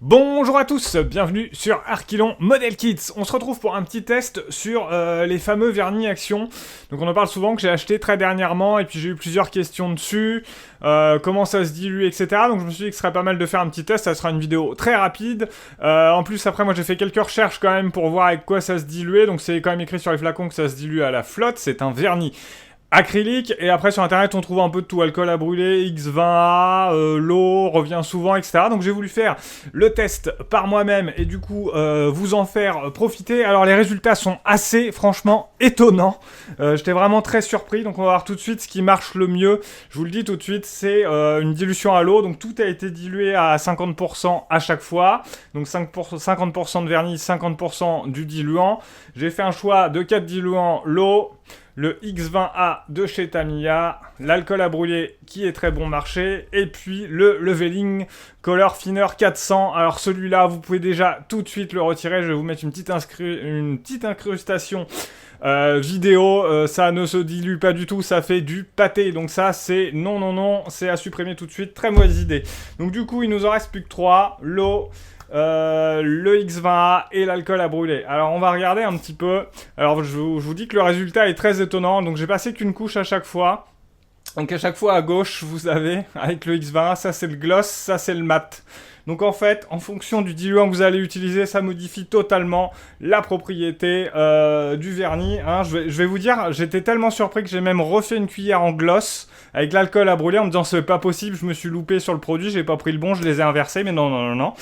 Bonjour à tous, bienvenue sur Archilon Model Kits. On se retrouve pour un petit test sur les fameux vernis Action. Donc on en parle souvent, que j'ai acheté très dernièrement et puis j'ai eu plusieurs questions dessus, comment ça se dilue, etc. Donc je me suis dit que ce serait pas mal de faire un petit test, ça sera une vidéo très rapide. En plus après moi j'ai fait quelques recherches quand même pour voir avec quoi ça se diluait. Donc c'est quand même écrit sur les flacons que ça se dilue à la flotte, c'est un vernis acrylique, et après sur internet on trouve un peu de tout, alcool à brûler, X20A, l'eau revient souvent, etc. Donc j'ai voulu faire le test par moi-même et du coup vous en faire profiter. Alors les résultats sont assez franchement étonnants, j'étais vraiment très surpris, donc on va voir tout de suite ce qui marche le mieux. Je vous le dis tout de suite, c'est une dilution à l'eau, donc tout a été dilué à 50% à chaque fois, donc 50% de vernis, 50% du diluant. J'ai fait un choix de 4 diluants, l'eau, le X20A de chez Tamiya, l'alcool à brûler qui est très bon marché, et puis le Leveling Color Thinner 400. Alors celui-là, vous pouvez déjà tout de suite le retirer, je vais vous mettre une petite incrustation vidéo, ça ne se dilue pas du tout, ça fait du pâté, donc ça c'est non, c'est à supprimer tout de suite, très mauvaise idée. Donc du coup, il nous en reste plus que 3, l'eau, le X20A et l'alcool à brûler. Alors on va regarder un petit peu. Alors je vous dis que le résultat est très étonnant. Donc j'ai passé qu'une couche à chaque fois. Donc à chaque fois à gauche vous avez, avec le X20A, ça c'est le gloss, ça c'est le mat. Donc en fait, en fonction du diluant que vous allez utiliser, ça modifie totalement la propriété du vernis. Hein. Je vais vous dire, j'étais tellement surpris que j'ai même refait une cuillère en gloss avec l'alcool à brûler en me disant c'est pas possible, je me suis loupé sur le produit, j'ai pas pris le bon, je les ai inversés, mais non.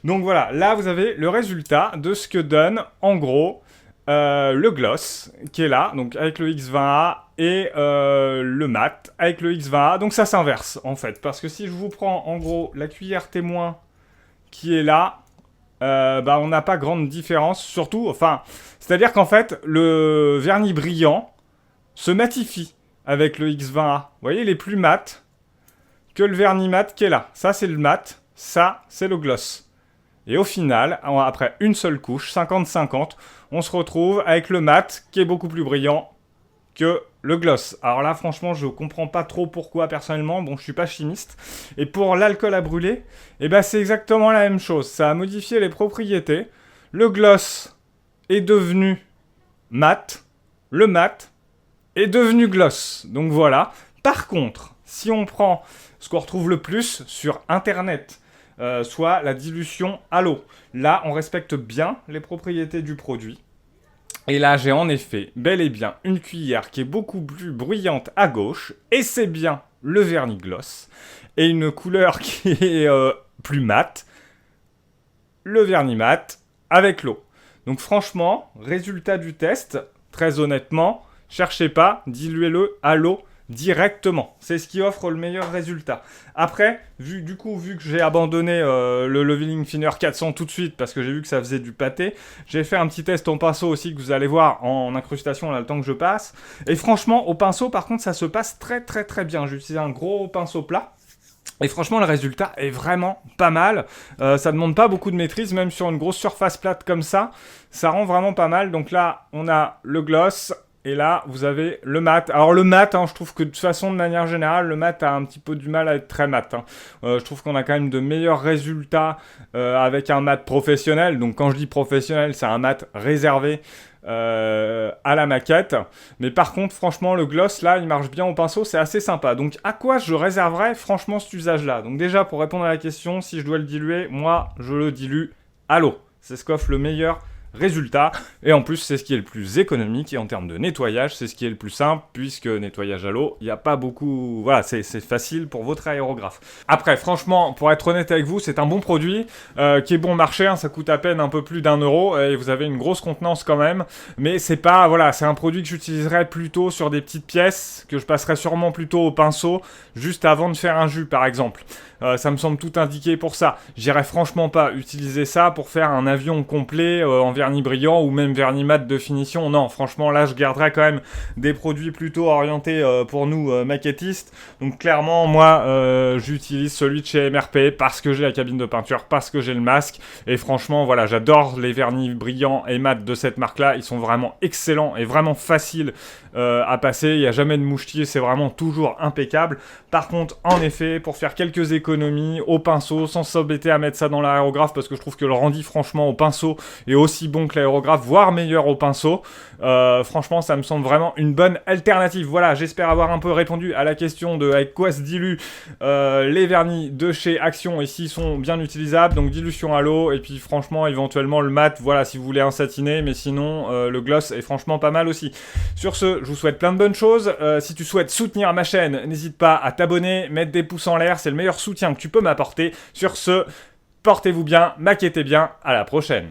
Donc voilà, là vous avez le résultat de ce que donne en gros le gloss qui est là, donc avec le X20A et le mat avec le X20A. Donc ça s'inverse en fait, parce que si je vous prends en gros la cuillère témoin qui est là, on n'a pas grande différence, surtout, c'est-à-dire qu'en fait le vernis brillant se matifie avec le X20A. Vous voyez, il est plus mat que le vernis mat qui est là. Ça c'est le mat, ça c'est le gloss. Et au final, après une seule couche, 50-50, on se retrouve avec le mat qui est beaucoup plus brillant que le gloss. Alors là, franchement, je comprends pas trop pourquoi personnellement. Bon, je suis pas chimiste. Et pour l'alcool à brûler, c'est exactement la même chose. Ça a modifié les propriétés. Le gloss est devenu mat. Le mat est devenu gloss. Donc voilà. Par contre, si on prend ce qu'on retrouve le plus sur Internet, soit la dilution à l'eau. Là, on respecte bien les propriétés du produit. Et là, j'ai en effet bel et bien une cuillère qui est beaucoup plus bruyante à gauche, et c'est bien le vernis gloss, et une couleur qui est plus mate, le vernis mat avec l'eau. Donc franchement, résultat du test, très honnêtement, cherchez pas, diluez-le à l'eau directement. C'est ce qui offre le meilleur résultat. Après, vu que j'ai abandonné le Leveling Thinner 400 tout de suite parce que j'ai vu que ça faisait du pâté, j'ai fait un petit test en pinceau aussi que vous allez voir en incrustation là le temps que je passe. Et franchement, au pinceau par contre, ça se passe très bien. J'ai utilisé un gros pinceau plat. Et franchement, le résultat est vraiment pas mal. Ça demande pas beaucoup de maîtrise, même sur une grosse surface plate comme ça. Ça rend vraiment pas mal. Donc là, on a le gloss. Et là, vous avez le mat. Alors le mat, je trouve que de toute façon, de manière générale, le mat a un petit peu du mal à être très mat. Je trouve qu'on a quand même de meilleurs résultats avec un mat professionnel. Donc quand je dis professionnel, c'est un mat réservé à la maquette. Mais par contre, franchement, le gloss, là, il marche bien au pinceau, c'est assez sympa. Donc à quoi je réserverais franchement cet usage-là? Donc déjà, pour répondre à la question, si je dois le diluer, moi, je le dilue à l'eau. C'est ce qu'offre le meilleur résultat, et en plus c'est ce qui est le plus économique, et en termes de nettoyage c'est ce qui est le plus simple, puisque nettoyage à l'eau, il n'y a pas beaucoup, voilà, c'est facile pour votre aérographe. Après franchement, pour être honnête avec vous, c'est un bon produit qui est bon marché, ça coûte à peine un peu plus d'€1 et vous avez une grosse contenance quand même, mais c'est pas, voilà, c'est un produit que j'utiliserais plutôt sur des petites pièces, que je passerais sûrement plutôt au pinceau juste avant de faire un jus par exemple. Ça me semble tout indiqué pour ça. J'irais franchement pas utiliser ça pour faire un avion complet en vernis brillant ou même vernis mat de finition. Non, franchement, là, je garderais quand même des produits plutôt orientés pour nous maquettistes. Donc clairement, moi, j'utilise celui de chez MRP parce que j'ai la cabine de peinture, parce que j'ai le masque. Et franchement, voilà, j'adore les vernis brillants et mat de cette marque-là. Ils sont vraiment excellents et vraiment faciles à passer. Il n'y a jamais de mouchetier, c'est vraiment toujours impeccable. Par contre, en effet, pour faire quelques économies au pinceau, sans s'embêter à mettre ça dans l'aérographe, parce que je trouve que le rendu, franchement, au pinceau est aussi bon que l'aérographe, voire meilleur au pinceau. Franchement, ça me semble vraiment une bonne alternative. Voilà, j'espère avoir un peu répondu à la question de avec quoi se diluent les vernis de chez Action et s'ils sont bien utilisables. Donc dilution à l'eau et puis franchement, éventuellement le mat, voilà, si vous voulez un satiné, mais sinon le gloss est franchement pas mal aussi. Sur ce, je vous souhaite plein de bonnes choses. Si tu souhaites soutenir ma chaîne, n'hésite pas à t'abonner, mettre des pouces en l'air, c'est le meilleur soutien que tu peux m'apporter. Sur ce, portez-vous bien, maquettez bien, à la prochaine.